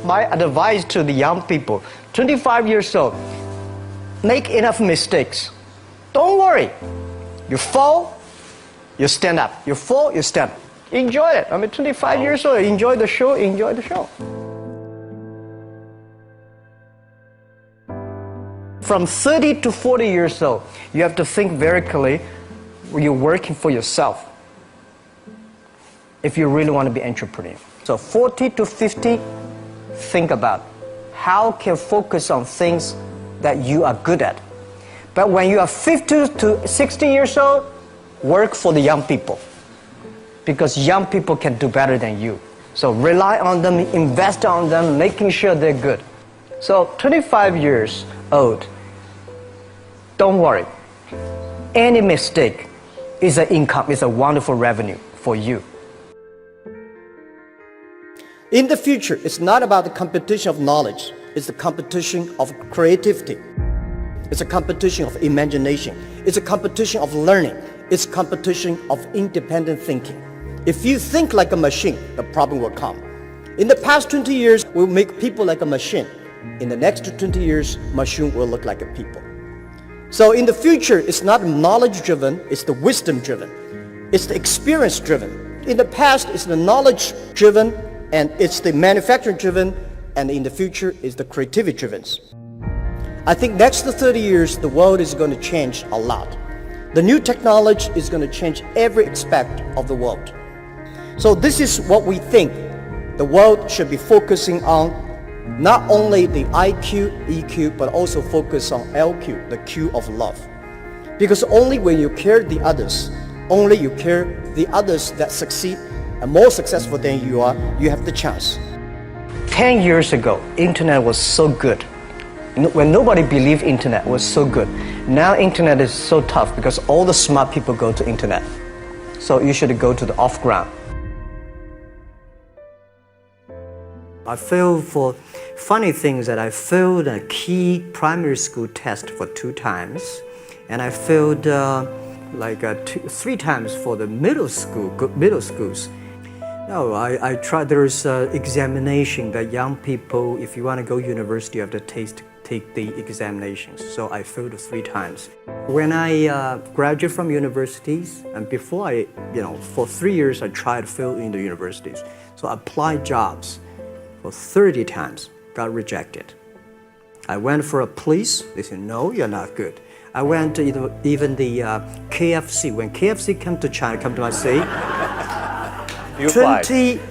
my advice to the young people, 25 years old, make enough mistakes. Don't worry. You fall, you stand up. You fall, you stand up. Enjoy it. I mean, 25 years old, enjoy the show, enjoy the show. From 30 to 40 years old, you have to think very clearly, you're working for yourself if you really want to be an entrepreneur. So 40 to 50, think about how can you focus on things that you are good at. But when you are 50 to 60 years old, work for the young people, because young people can do better than you. So rely on them, invest on them, making sure they're good. So 25 years old, don't worry. Any mistake is an income, is a wonderful revenue for you. In the future, it's not about the competition of knowledge. It's the competition of creativity. It's a competition of imagination. It's a competition of learning. It's a competition of independent thinking. If you think like a machine, the problem will come. In the past 20 years, we'll make people like a machine. In the next 20 years, machine will look like a people. So in the future, it's not knowledge-driven, it's the wisdom-driven. It's the experience-driven. In the past, it's the knowledge-driven, and it's the manufacturing-driven, and in the future, it's the creativity-driven. I think next 30 years, the world is going to change a lot. The new technology is going to change every aspect of the world. So this is what we think the world should be focusing on, not only the IQ, EQ, but also focus on LQ, the Q of love. Because only when you care the others, only you care the others that succeed and more successful than you are, you have the chance. 10 years ago, internet was so good. When nobody believed internet was so good. Now internet is so tough because all the smart people go to internet. So you should go to the off-ground. I failed for funny things that I failed a key primary school test for 2 times. And I failed 3 times for the middle schools. No, I tried. There's an examination that young people, if you want to go to university, you have to take the examinations. So I failed 3 times. When I graduated from universities, and before for 3 years I tried to fill in the universities. So I applied jobs for 30 times, got rejected. I went for a police, they said, no, you're not good. I went to even the KFC. When KFC came to China, come to my city,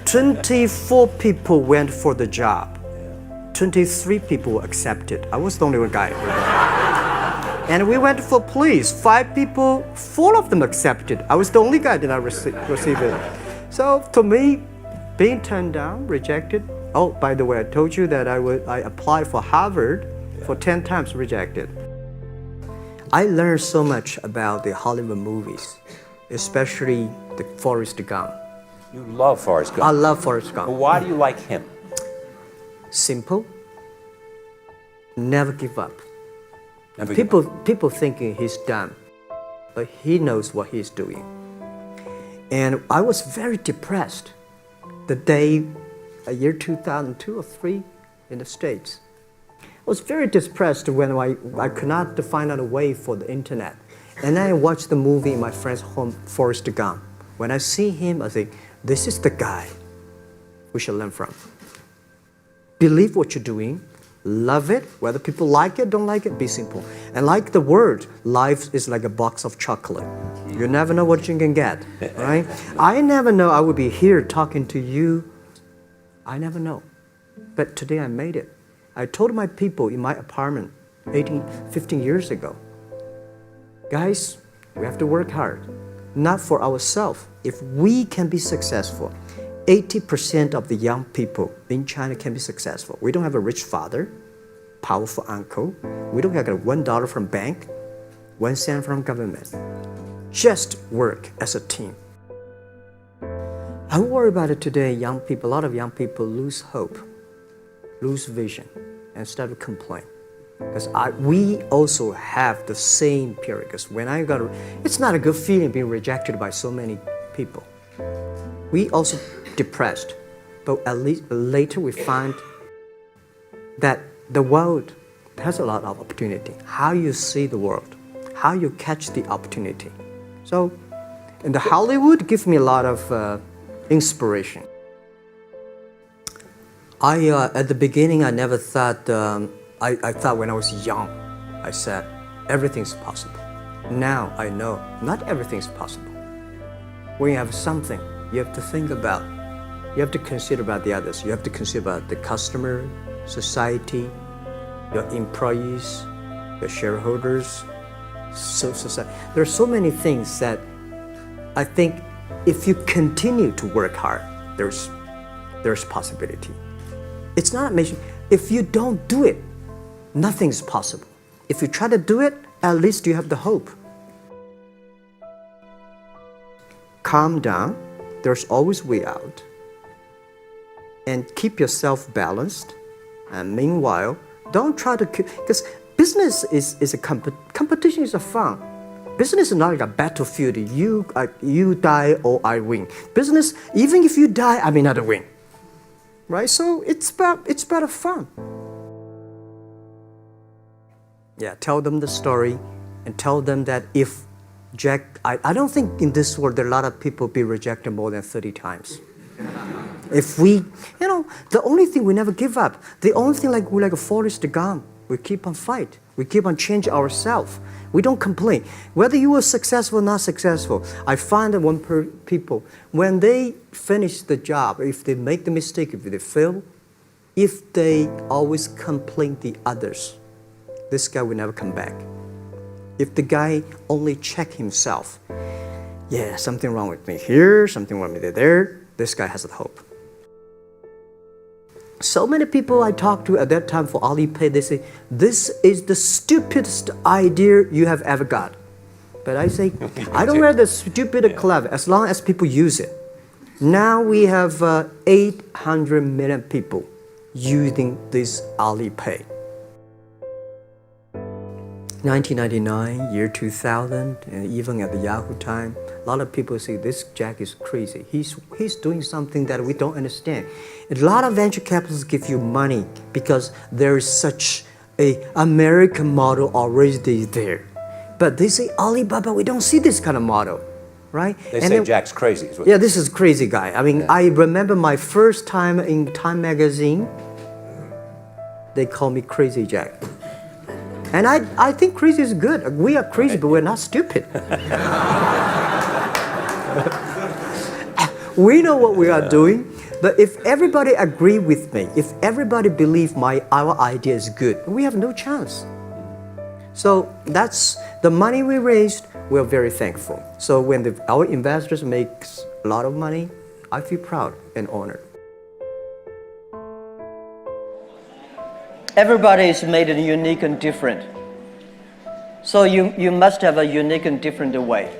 24 people went for the job. 23 people were accepted. I was the only one guy. And we went for police. 5 people, 4 of them accepted. I was the only guy that I received it. So to me, being turned down, rejected. Oh, by the way, I told you that I applied for Harvard for 10 times, rejected. I learned so much about the Hollywood movies, especially the Forrest Gump. You love Forrest Gump. I love Forrest Gump. Well, why do you like him? Simple. Never give up. Never give up. People thinking he's dumb, but he knows what he's doing. And I was very depressed the day, year 2002 or 3 in the States. I was very depressed when I could not find out a way for the internet. And then I watched the movie in my friend's home, Forrest Gump. When I see him, I think, this is the guy we should learn from. Believe what you're doing, love it, whether people like it, don't like it, be simple. And like the word, life is like a box of chocolate. You never know what you can get, right? I never know I would be here talking to you. I never know. But today I made it. I told my people in my apartment 15 years ago, guys, we have to work hard, not for ourselves. If we can be successful, 80% of the young people in China can be successful. We don't have a rich father, powerful uncle. We don't have $1 from bank, 1 cent from government. Just work as a team. I worry about it today. Young people, a lot of young people lose hope, lose vision, and start to complain. Because we also have the same period. Because when it's not a good feeling being rejected by so many people. We also depressed, but at least later we find that the world has a lot of opportunity. How you see the world, how you catch the opportunity. So, and the Hollywood gives me a lot of inspiration. At the beginning, I never thought, I thought when I was young, I said, everything's possible. Now I know not everything's possible. When you have something, you have to think about, you have to consider about the others. You have to consider about the customer, society, your employees, your shareholders, society. There are so many things that I think if you continue to work hard, there's possibility. It's not amazing. If you don't do it, nothing's possible. If you try to do it, at least you have the hope. Calm down. There's always way out. And keep yourself balanced. And meanwhile, don't try to, because business is a competition is a fun. Business is not like a battlefield. You die or I win. Business, even if you die, I may not win. Right? So it's about fun. Yeah, tell them the story and tell them that if Jack, I don't think in this world there are a lot of people be rejected more than 30 times. If we, the only thing we never give up, the only thing we're like a Forrest Gump, we keep on fight. We keep on changing ourselves. We don't complain. Whether you were successful or not successful, I find that people, when they finish the job, if they make the mistake, if they fail, if they always complain the others, this guy will never come back. If the guy only check himself, yeah, something wrong with me here, something wrong with me there, this guy has the hope. So many people I talked to at that time for Alipay, they say, this is the stupidest idea you have ever got. But I say, I don't wear the stupid clever as long as people use it. Now we have 800 million people using this Alipay. 1999, year 2000, and even at the Yahoo time, a lot of people say this Jack is crazy. He's doing something that we don't understand. A lot of venture capitalists give you money because there is such an American model already there. But they say Alibaba, we don't see this kind of model, right? They say Jack's crazy. Yeah, this is crazy guy. I mean, I remember my first time in Time magazine, they call me Crazy Jack. And I think crazy is good. We are crazy, but we're not stupid. We know what we are doing, but if everybody agree with me, if everybody believe our idea is good, we have no chance. So that's the money we raised. We're very thankful. So when our investors make a lot of money, I feel proud and honored. Everybody is made unique and different. So you must have a unique and different way.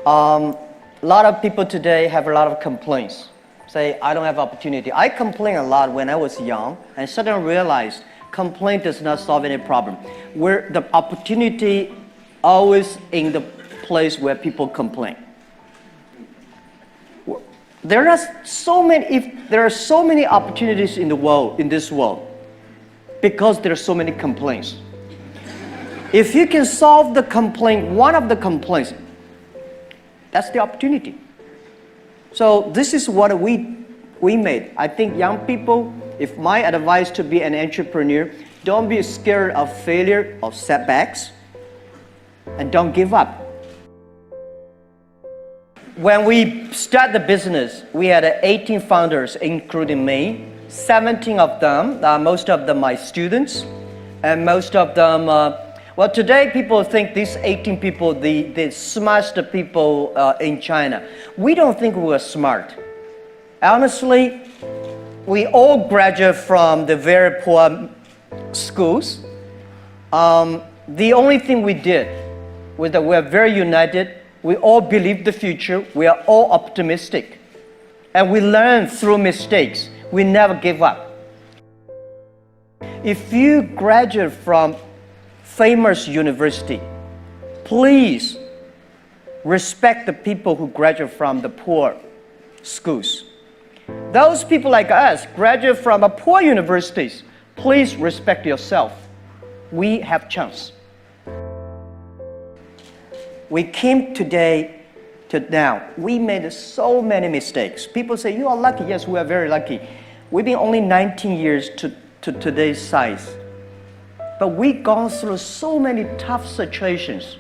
A lot of people today have a lot of complaints. Say, I don't have opportunity. I complain a lot when I was young and suddenly realized complaint does not solve any problem. Where the opportunity always in the place where people complain. There are so many opportunities in the world, in this world, because there are so many complaints. If you can solve the complaint, one of the complaints, that's the opportunity. So this is what we made. I think young people, if my advice to be an entrepreneur, don't be scared of failure or setbacks, and don't give up. When we start the business, we had 18 founders, including me. 17 of them, most of them my students, and most of them, well, today people think these 18 people, the smartest people in China. We don't think we're smart. Honestly, we all graduate from the very poor schools. The only thing we did was that we're very united. We all believe the future. We are all optimistic. And we learn through mistakes. We never give up. If you graduate from famous university, please respect the people who graduate from the poor schools. Those people like us graduate from poor universities. Please respect yourself. We have chance. We came today to now. We made so many mistakes. People say, you are lucky. Yes, we are very lucky. We've been only 19 years to today's size. But we've gone through so many tough situations.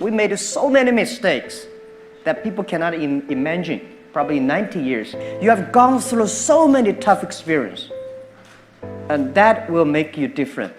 We made so many mistakes that people cannot imagine. Probably 90 years. You have gone through so many tough experiences. And that will make you different.